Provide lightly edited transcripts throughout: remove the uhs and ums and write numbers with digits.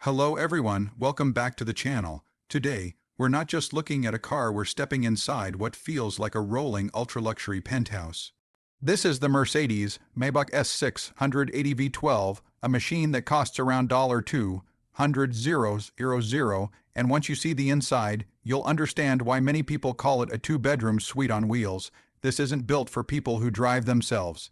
Hello everyone, welcome back to the channel. Today, we're not just looking at a car, we're stepping inside what feels like a rolling ultra-luxury penthouse. This is the Mercedes-Maybach S680 V12, a machine that costs around $200,000, and once you see the inside, you'll understand why many people call it a two-bedroom suite on wheels. This isn't built for people who drive themselves.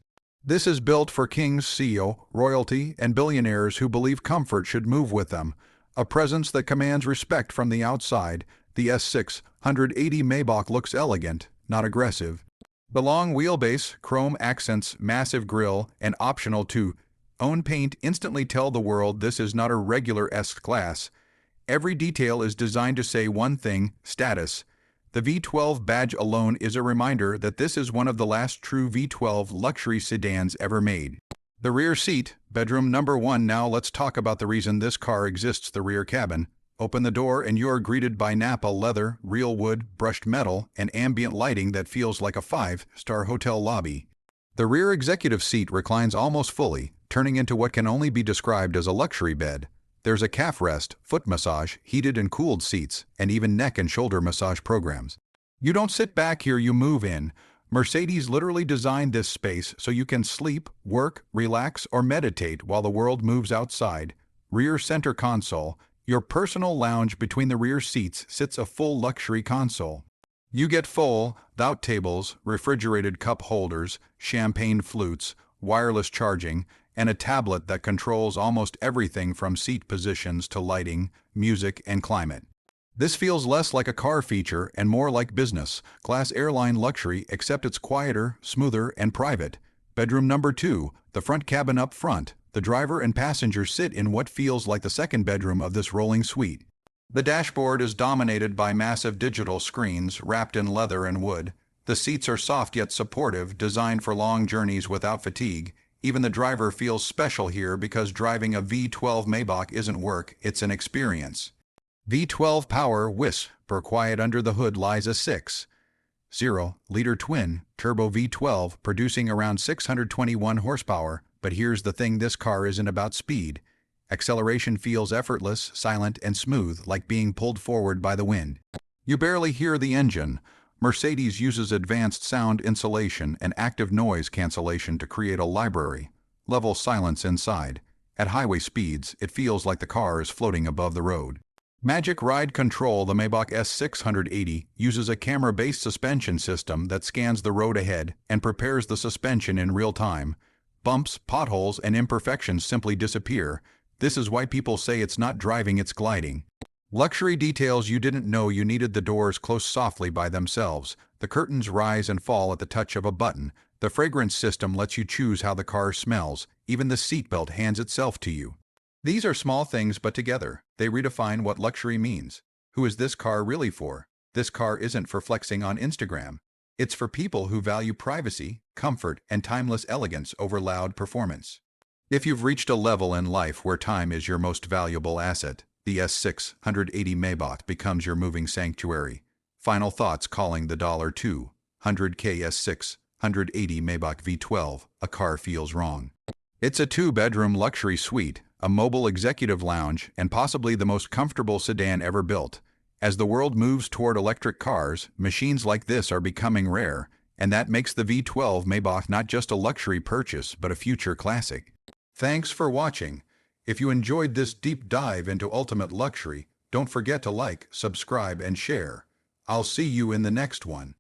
This is built for kings, CEO, royalty, and billionaires who believe comfort should move with them. A presence that commands respect from the outside, the S680 Maybach looks elegant, not aggressive. The long wheelbase, chrome accents, massive grille, and optional two-tone paint instantly tell the world this is not a regular S-Class. Every detail is designed to say one thing: status. The V12 badge alone is a reminder that this is one of the last true V12 luxury sedans ever made. The rear seat, bedroom number 1. Now let's talk about the reason this car exists. The rear cabin. Open the door and you're greeted by Napa leather, real wood, brushed metal, and ambient lighting that feels like a 5-star hotel lobby. The rear executive seat reclines almost fully, turning into what can only be described as a luxury bed. There's a calf rest, foot massage, heated and cooled seats, and even neck and shoulder massage programs. You don't sit back here, you move in. Mercedes literally designed this space so you can sleep, work, relax, or meditate while the world moves outside. Rear center console. Your personal lounge between the rear seats sits a full luxury console. You get fold-out tables, refrigerated cup holders, champagne flutes, wireless charging, and a tablet that controls almost everything from seat positions to lighting, music, and climate. This feels less like a car feature and more like business class airline luxury, except it's quieter, smoother, and private. Bedroom number 2, the front cabin up front. The driver and passenger sit in what feels like the second bedroom of this rolling suite. The dashboard is dominated by massive digital screens wrapped in leather and wood. The seats are soft yet supportive, designed for long journeys without fatigue. Even the driver feels special here because driving a V12 Maybach isn't work, it's an experience. V12 power whisper quiet. Under the hood lies a 6.0-liter twin-turbo V12 producing around 621 horsepower, but here's the thing: this car isn't about speed. Acceleration feels effortless, silent, and smooth, like being pulled forward by the wind. You barely hear the engine. Mercedes uses advanced sound insulation and active noise cancellation to create a library-level silence inside. At highway speeds, it feels like the car is floating above the road. Magic Ride Control. The Maybach S680 uses a camera-based suspension system that scans the road ahead and prepares the suspension in real time. Bumps, potholes, and imperfections simply disappear. This is why people say it's not driving, it's gliding. Luxury details you didn't know you needed. The doors close softly by themselves. The curtains rise and fall at the touch of a button. The fragrance system lets you choose how the car smells. Even the seatbelt hands itself to you. These are small things, but together, they redefine what luxury means. Who is this car really for? This car isn't for flexing on Instagram. It's for people who value privacy, comfort, and timeless elegance over loud performance. If you've reached a level in life where time is your most valuable asset, the S680 Maybach becomes your moving sanctuary. Final thoughts. Calling the $200K S680 Maybach V12 a car feels wrong. It's a two-bedroom luxury suite, a mobile executive lounge, and possibly the most comfortable sedan ever built. As the world moves toward electric cars, machines like this are becoming rare, and that makes the V12 Maybach not just a luxury purchase but a future classic. Thanks for watching. If you enjoyed this deep dive into ultimate luxury, don't forget to like, subscribe, and share. I'll see you in the next one.